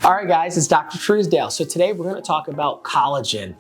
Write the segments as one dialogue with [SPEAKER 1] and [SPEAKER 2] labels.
[SPEAKER 1] All right, guys, it's Dr. Truesdale. So today we're going to talk about collagen.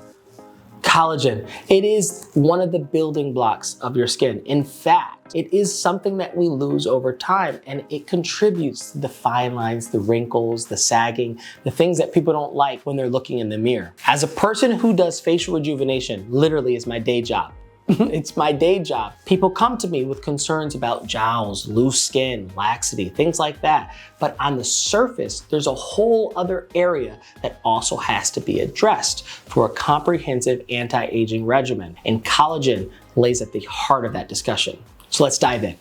[SPEAKER 1] Collagen. It is one of the building blocks of your skin. In fact, it is something that we lose over time, and it contributes to the fine lines, the wrinkles, the sagging, the things that people don't like when they're looking in the mirror. As a person who does facial rejuvenation, literally is my day job. It's my day job. People come to me with concerns about jowls, loose skin, laxity, things like that. But on the surface, there's a whole other area that also has to be addressed for a comprehensive anti-aging regimen. And collagen lays at the heart of that discussion. So let's dive in.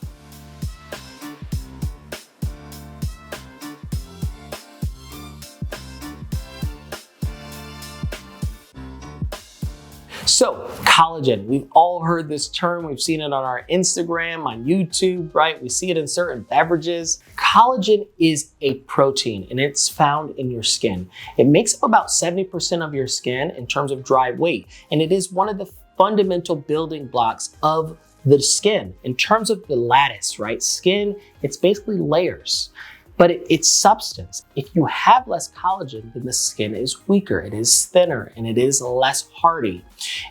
[SPEAKER 1] So collagen, we've all heard this term. We've seen it on our Instagram, on YouTube, right? We see it in certain beverages. Collagen is a protein and it's found in your skin. It makes up about 70% of your skin in terms of dry weight. And it is one of the fundamental building blocks of the skin. In terms of the lattice, right? Skin, it's basically layers. But it's substance. If you have less collagen, then the skin is weaker, it is thinner, and it is less hardy.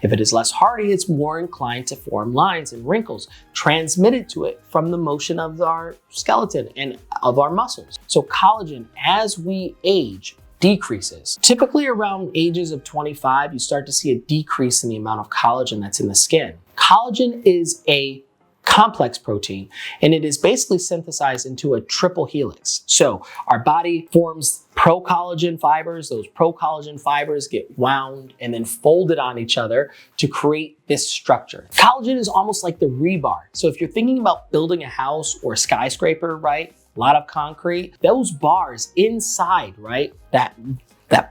[SPEAKER 1] If it is less hardy, it's more inclined to form lines and wrinkles transmitted to it from the motion of our skeleton and of our muscles. So collagen, as we age, decreases. Typically around ages of 25, you start to see a decrease in the amount of collagen that's in the skin. Collagen is a complex protein, and it is basically synthesized into a triple helix. So our body forms pro-collagen fibers. Those pro-collagen fibers get wound and then folded on each other to create this structure. Collagen is almost like the rebar. So if you're thinking about building a house or a skyscraper, right? A lot of concrete, those bars inside, right? That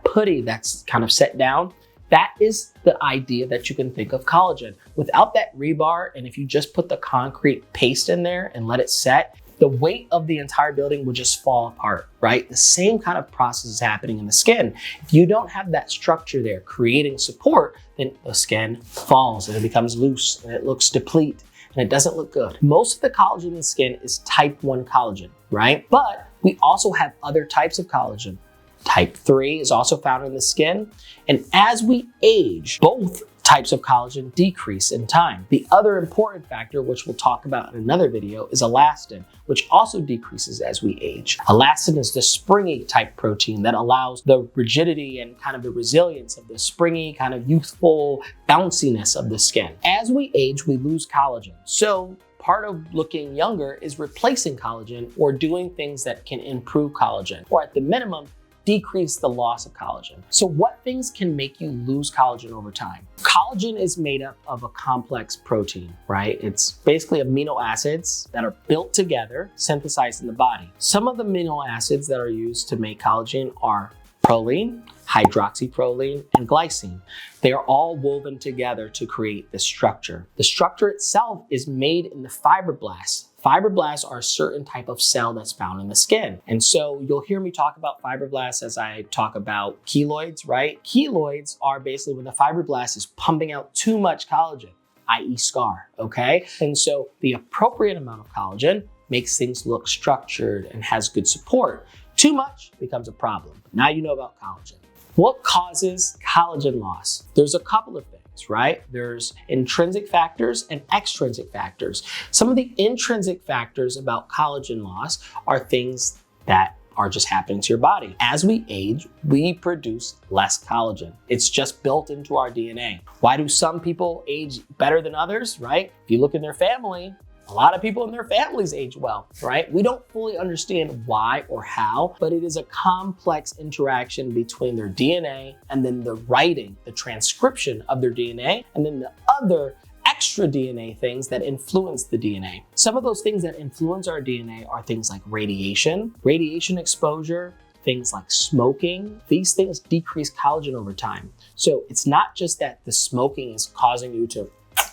[SPEAKER 1] putty that's kind of set down, that is the idea that you can think of collagen. Without that rebar, and if you just put the concrete paste in there and let it set, the weight of the entire building would just fall apart, right? The same kind of process is happening in the skin. If you don't have that structure there creating support, then the skin falls and it becomes loose and it looks depleted and it doesn't look good. Most of the collagen in the skin is type 1 collagen, right? But we also have other types of collagen. Type 3 is also found in the skin. And as we age, both types of collagen decrease in time. The other important factor, which we'll talk about in another video, is elastin, which also decreases as we age. Elastin is the springy type protein that allows the rigidity and kind of the resilience of the springy, kind of youthful bounciness of the skin. As we age, we lose collagen. So part of looking younger is replacing collagen or doing things that can improve collagen, or at the minimum, decrease the loss of collagen. So what things can make you lose collagen over time? Collagen is made up of a complex protein, right? It's basically amino acids that are built together, synthesized in the body. Some of the amino acids that are used to make collagen are proline, hydroxyproline, and glycine. They are all woven together to create the structure. The structure itself is made in the fibroblasts. Fibroblasts are a certain type of cell that's found in the skin. And so you'll hear me talk about fibroblasts as I talk about keloids, right? Keloids are basically when the fibroblast is pumping out too much collagen, i.e. scar, okay? And so the appropriate amount of collagen makes things look structured and has good support. Too much becomes a problem. Now you know about collagen. What causes collagen loss? There's a couple of things, right? There's intrinsic factors and extrinsic factors. Some of the intrinsic factors about collagen loss are things that are just happening to your body. As we age, we produce less collagen. It's just built into our DNA. Why do some people age better than others, right? If you look in their family, a lot of people in their families age well, right? We don't fully understand why or how, but it is a complex interaction between their DNA and then the writing, the transcription of their DNA, and then the other extra DNA things that influence the DNA. Some of those things that influence our DNA are things like radiation exposure, things like smoking. These things decrease collagen over time. So it's not just that the smoking is causing you to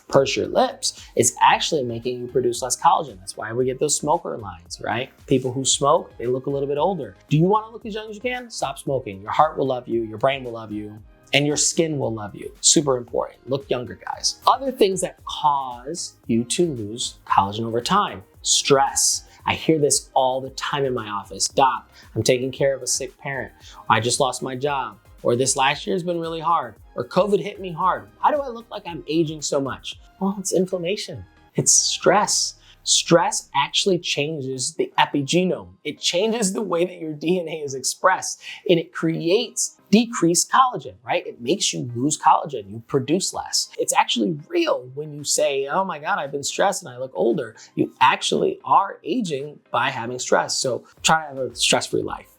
[SPEAKER 1] purse your lips, it's actually making you produce less collagen. That's why we get those smoker lines, right? People who smoke, they look a little bit older. Do you want to look as young as you can? Stop smoking. Your heart will love you, your brain will love you, and your skin will love you. Super important. Look younger, guys. Other things that cause you to lose collagen over time: stress. I hear this all the time in my office. Doc, I'm taking care of a sick parent. I just lost my job. Or this last year has been really hard. Or COVID hit me hard. Why do I look like I'm aging so much? Well, it's inflammation. It's stress. Stress actually changes the epigenome. It changes the way that your DNA is expressed, and it creates decreased collagen, right? It makes you lose collagen. You produce less. It's actually real when you say, oh my God, I've been stressed and I look older. You actually are aging by having stress. So try to have a stress-free life.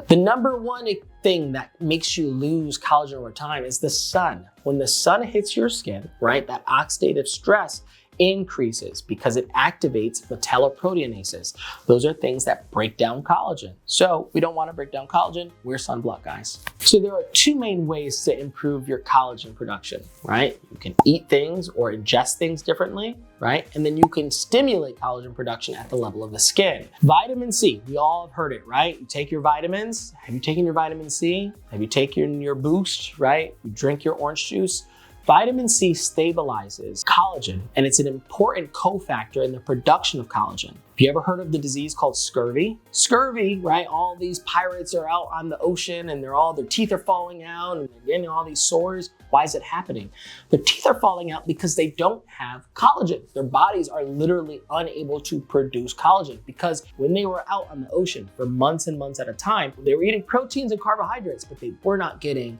[SPEAKER 1] The number one thing that makes you lose collagen over time is the sun. When the sun hits your skin, right, that oxidative stress increases because it activates metalloproteinases. Those are things that break down collagen. So we don't want to break down collagen. Wear sunblock, guys. So there are two main ways to improve your collagen production, right? You can eat things or ingest things differently, right? And then you can stimulate collagen production at the level of the skin. Vitamin C, we all have heard it, right? You take your vitamins. Have you taken your vitamin C? Have you taken your boost, right? You drink your orange juice. Vitamin C stabilizes collagen, and it's an important cofactor in the production of collagen. Have you ever heard of the disease called scurvy? Scurvy, right? All these pirates are out on the ocean and their teeth are falling out and they're getting all these sores. Why is it happening? Their teeth are falling out because they don't have collagen. Their bodies are literally unable to produce collagen because when they were out on the ocean for months and months at a time, they were eating proteins and carbohydrates, but they were not getting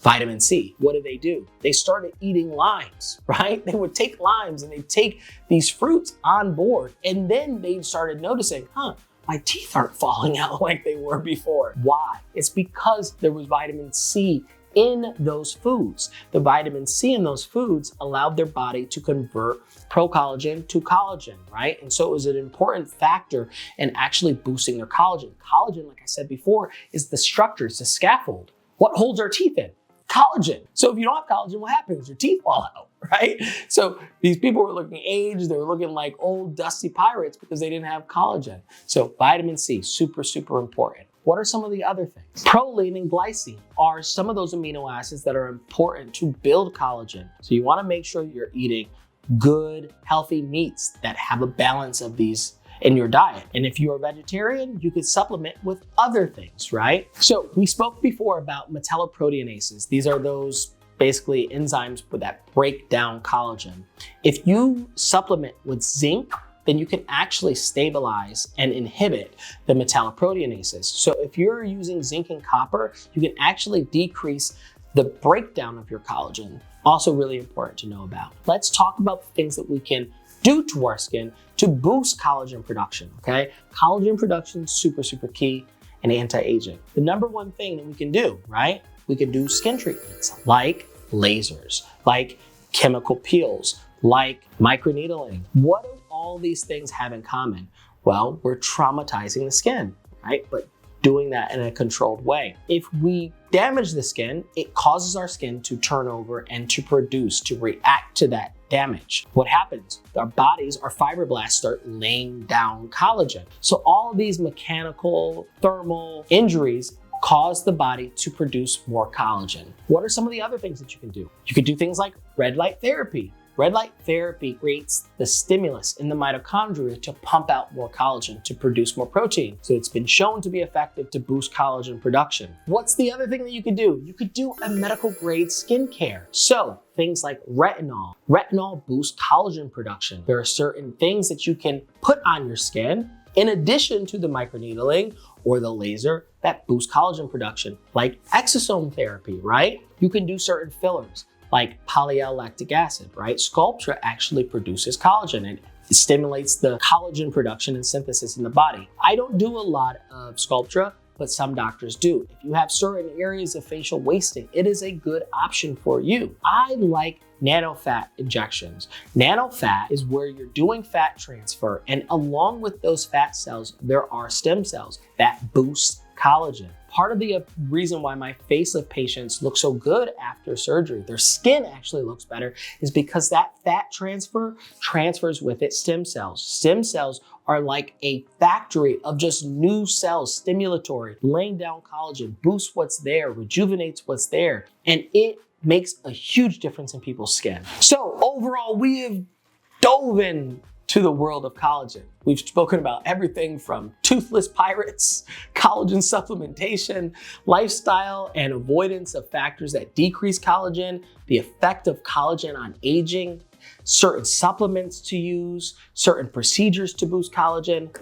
[SPEAKER 1] vitamin C. What do? They started eating limes, right? They would take limes and they'd take these fruits on board, and then they started noticing, my teeth aren't falling out like they were before. Why? It's because there was vitamin C in those foods. The vitamin C in those foods allowed their body to convert procollagen to collagen, right? And so it was an important factor in actually boosting their collagen. Collagen, like I said before, is the structure, it's the scaffold. What holds our teeth in? Collagen. So if you don't have collagen, what happens? Your teeth fall out, right? So these people were looking aged, they were looking like old dusty pirates because they didn't have collagen. So vitamin C, super, super important. What are some of the other things? Proline and glycine are some of those amino acids that are important to build collagen. So you want to make sure you're eating good, healthy meats that have a balance of these in your diet. And if you're a vegetarian, you could supplement with other things, right? So we spoke before about metalloproteinases. These are those basically enzymes that break down collagen. If you supplement with zinc, then you can actually stabilize and inhibit the metalloproteinases. So if you're using zinc and copper, you can actually decrease the breakdown of your collagen. Also really important to know about. Let's talk about the things that we can do to our skin to boost collagen production, okay? Collagen production is super, super key in anti-aging. The number one thing that we can do, right? We can do skin treatments like lasers, like chemical peels, like microneedling. What do all these things have in common? Well, we're traumatizing the skin, right? But doing that in a controlled way. If we damage the skin, it causes our skin to turn over and to produce, to react to that damage. What happens? Our bodies, our fibroblasts start laying down collagen. So all of these mechanical, thermal injuries cause the body to produce more collagen. What are some of the other things that you can do? You could do things like red light therapy. Red light therapy creates the stimulus in the mitochondria to pump out more collagen, to produce more protein. So it's been shown to be effective to boost collagen production. What's the other thing that you could do? You could do a medical grade skincare. So things like retinol. Retinol boosts collagen production. There are certain things that you can put on your skin in addition to the microneedling or the laser that boost collagen production, like exosome therapy, right? You can do certain fillers like polyl-lactic acid, right? Sculptra actually produces collagen and it stimulates the collagen production and synthesis in the body. I don't do a lot of Sculptra, but some doctors do. If you have certain areas of facial wasting, it is a good option for you. I like nanofat injections. Nanofat is where you're doing fat transfer, and along with those fat cells, there are stem cells that boost collagen. Part of the reason why my facelift patients look so good after surgery, their skin actually looks better, is because that fat transfers with it stem cells. Stem cells are like a factory of just new cells, stimulatory, laying down collagen, boosts what's there, rejuvenates what's there, and it makes a huge difference in people's skin. So overall, we have dove in to the world of collagen. We've spoken about everything from toothless pirates, collagen supplementation, lifestyle and avoidance of factors that decrease collagen, the effect of collagen on aging, certain supplements to use, certain procedures to boost collagen.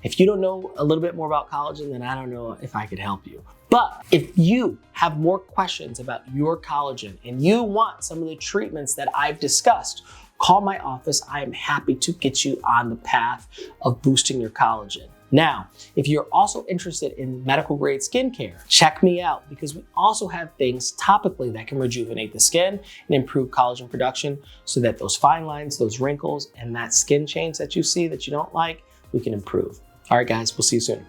[SPEAKER 1] If you don't know a little bit more about collagen, then I don't know if I could help you. But if you have more questions about your collagen and you want some of the treatments that I've discussed, call my office. I am happy to get you on the path of boosting your collagen. Now, if you're also interested in medical grade skincare, check me out because we also have things topically that can rejuvenate the skin and improve collagen production so that those fine lines, those wrinkles, and that skin change that you see that you don't like, we can improve. All right, guys, we'll see you soon.